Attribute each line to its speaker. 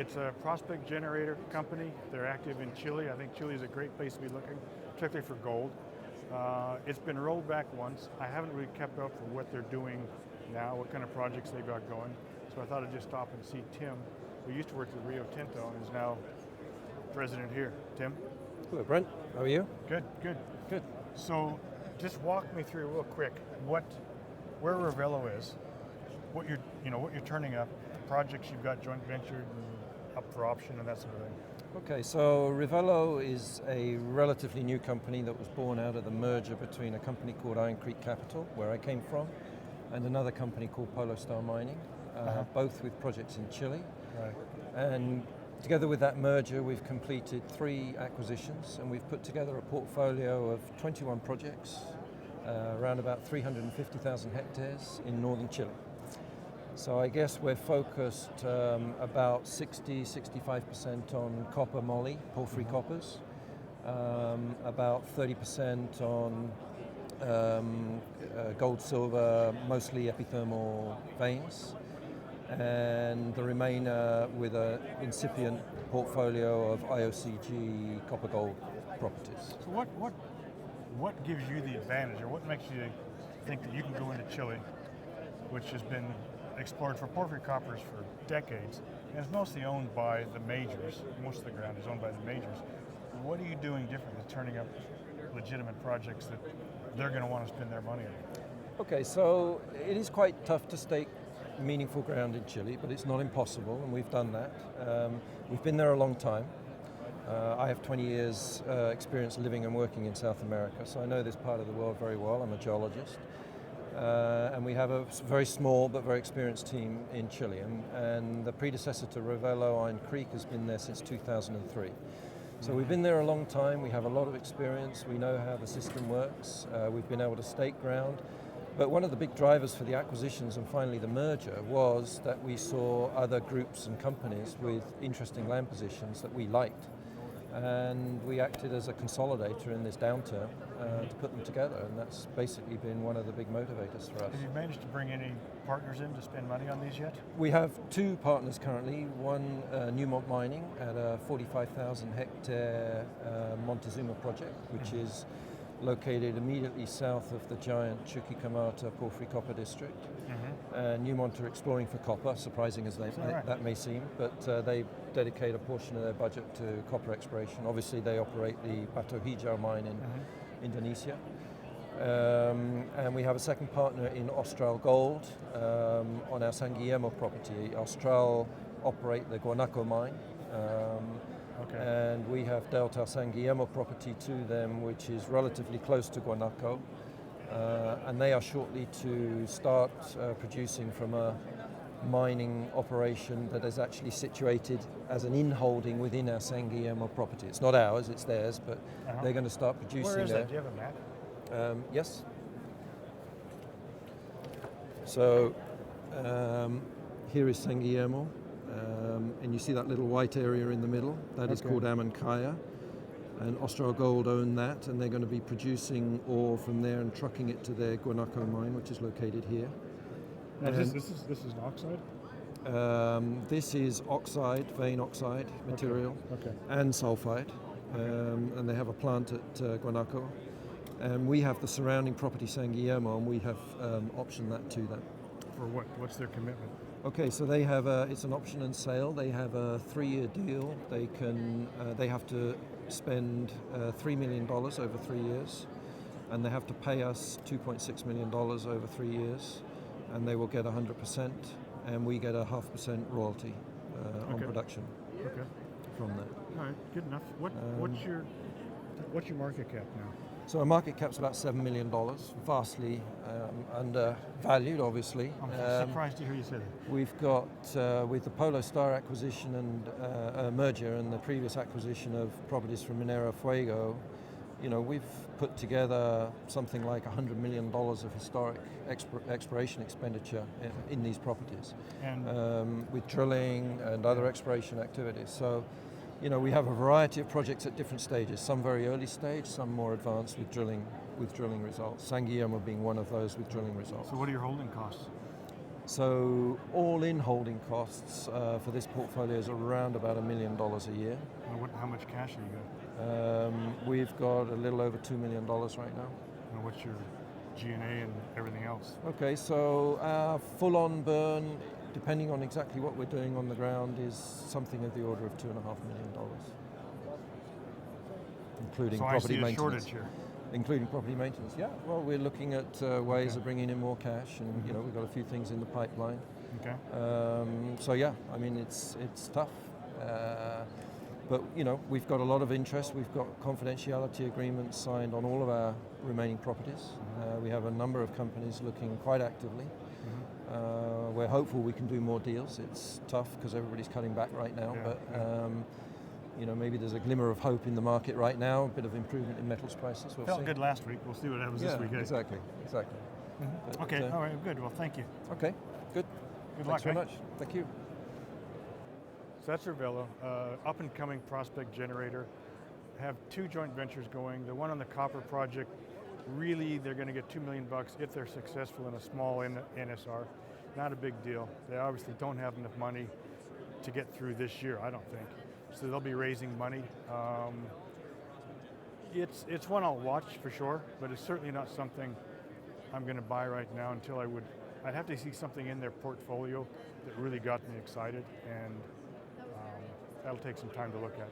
Speaker 1: It's a prospect generator company. They're active in Chile. I think Chile is a great place to be looking, particularly for gold. It's been rolled back once. I haven't really kept up for what they're doing now, what kind of projects they've got going. So I thought I'd just stop and see Tim, who used to work with Rio Tinto and is now president here. Tim?
Speaker 2: Hello, Brent. How are you?
Speaker 1: Good, good.
Speaker 2: Good.
Speaker 1: So just walk me through real quick where Revelo is, what you're turning up, the projects you've got joint ventured and up for option and that sort of thing.
Speaker 2: Okay, so Revelo is a relatively new company that was born out of the merger between a company called Iron Creek Capital, where I came from, and another company called Polo Star Mining, both with projects in Chile.
Speaker 1: Right.
Speaker 2: And together with that merger, we've completed 3 acquisitions, and we've put together a portfolio of 21 projects, around about 350,000 hectares in northern Chile. So I guess we're focused about 60-65% on copper moly, porphyry coppers, about 30% on gold, silver, mostly epithermal veins, and the remainder with an incipient portfolio of IOCG copper gold properties.
Speaker 1: So what gives you the advantage, or what makes you think that you can go into Chile, which has been explored for porphyry coppers for decades, and it's mostly owned by the majors. Most of the ground is owned by the majors. What are you doing different with turning up legitimate projects that they're going to want to spend their money on?
Speaker 2: Okay, so it is quite tough to stake meaningful ground in Chile, but it's not impossible, and we've done that. We've been there a long time. I have 20 years experience living and working in South America, so I know this part of the world very well. I'm a geologist. And we have a very small but very experienced team in Chile. And the predecessor to Revelo, Iron Creek, has been there since 2003. So we've been there a long time. We have a lot of experience. We know how the system works. We've been able to stake ground. But one of the big drivers for the acquisitions and finally the merger was that we saw other groups and companies with interesting land positions that we liked. And we acted as a consolidator in this downturn to put them together, and that's basically been one of the big motivators for us.
Speaker 1: Have you managed to bring any partners in to spend money on these yet?
Speaker 2: We have 2 partners currently, one Newmont Mining at a 45,000 hectare Montezuma project, which is located immediately south of the giant Chuquicamata porphyry copper district. Newmont are exploring for copper, surprising as that may seem, but they dedicate a portion of their budget to copper exploration. Obviously they operate the Batu Hijau mine in Indonesia. And we have a second partner in Austral Gold on our San Guillermo property. Austral operate the Guanaco mine. And we have dealt our San Guillermo property to them, which is relatively close to Guanaco. And they are shortly to start producing from a mining operation that is actually situated as an in-holding within our San Guillermo property. It's not ours, it's theirs, but they're going to start producing there.
Speaker 1: Where is that? Do you have a map?
Speaker 2: Yes. So here is San Guillermo, and you see that little white area in the middle? That is called Amancaya. And Austral Gold own that, and they're going to be producing ore from there and trucking it to their Guanaco mine, which is located here.
Speaker 1: Now, this is an oxide?
Speaker 2: This is oxide, vein oxide material, and sulfide. And they have a plant at Guanaco. And we have the surrounding property, San Guillermo, and we have optioned that to them.
Speaker 1: For what? What's their commitment?
Speaker 2: Okay, so they have it's an option and sale. They have a 3-year deal. They have to spend $3 million over 3 years, and they have to pay us $2.6 million over 3 years, and they will get 100%, and we get a 0.5% royalty on production from that.
Speaker 1: All right, good enough. What's your market cap now?
Speaker 2: So our market cap's about $7 million, vastly undervalued, obviously.
Speaker 1: I'm surprised to hear you say that.
Speaker 2: We've got, with the Polo Star acquisition and merger and the previous acquisition of properties from Minera Fuego, we've put together something like $100 million of historic exploration expenditure in these properties, and with drilling and other exploration activities. So, we have a variety of projects at different stages, some very early stage, some more advanced with drilling results. San Guillermo being one of those with drilling results.
Speaker 1: So what are your holding costs?
Speaker 2: So all-in holding costs for this portfolio is around about $1 million a year.
Speaker 1: And how much cash have you got?
Speaker 2: We've got a little over $2 million right now.
Speaker 1: And what's your G&A and everything else?
Speaker 2: Okay, so our full-on burn, depending on exactly what we're doing on the ground, is something of the order of $2.5 million, including
Speaker 1: so
Speaker 2: property
Speaker 1: I see a
Speaker 2: maintenance.
Speaker 1: shortage here.
Speaker 2: Including property maintenance, yeah. Well, we're looking at ways of bringing in more cash, and we've got a few things in the pipeline.
Speaker 1: Okay.
Speaker 2: So yeah, I mean it's tough, but we've got a lot of interest. We've got confidentiality agreements signed on all of our remaining properties. We have a number of companies looking quite actively. We're hopeful we can do more deals. It's tough because everybody's cutting back right now, but. Maybe there's a glimmer of hope in the market right now, a bit of improvement in metals prices. We'll
Speaker 1: Felt
Speaker 2: see.
Speaker 1: good last week. We'll see what happens this week.
Speaker 2: Exactly.
Speaker 1: But, okay, all right, good. Well, thank you.
Speaker 2: Okay, good.
Speaker 1: Good
Speaker 2: Thanks
Speaker 1: luck.
Speaker 2: very much. Thank you.
Speaker 1: So that's Revelo, up-and-coming prospect generator. Have 2 joint ventures going. The one on the copper project, really they're going to get $2 million if they're successful in a small NSR. Not a big deal. They obviously don't have enough money to get through this year, I don't think. So they'll be raising money. It's one I'll watch for sure, but it's certainly not something I'm going to buy right now until I'd have to see something in their portfolio that really got me excited, and that'll take some time to look at.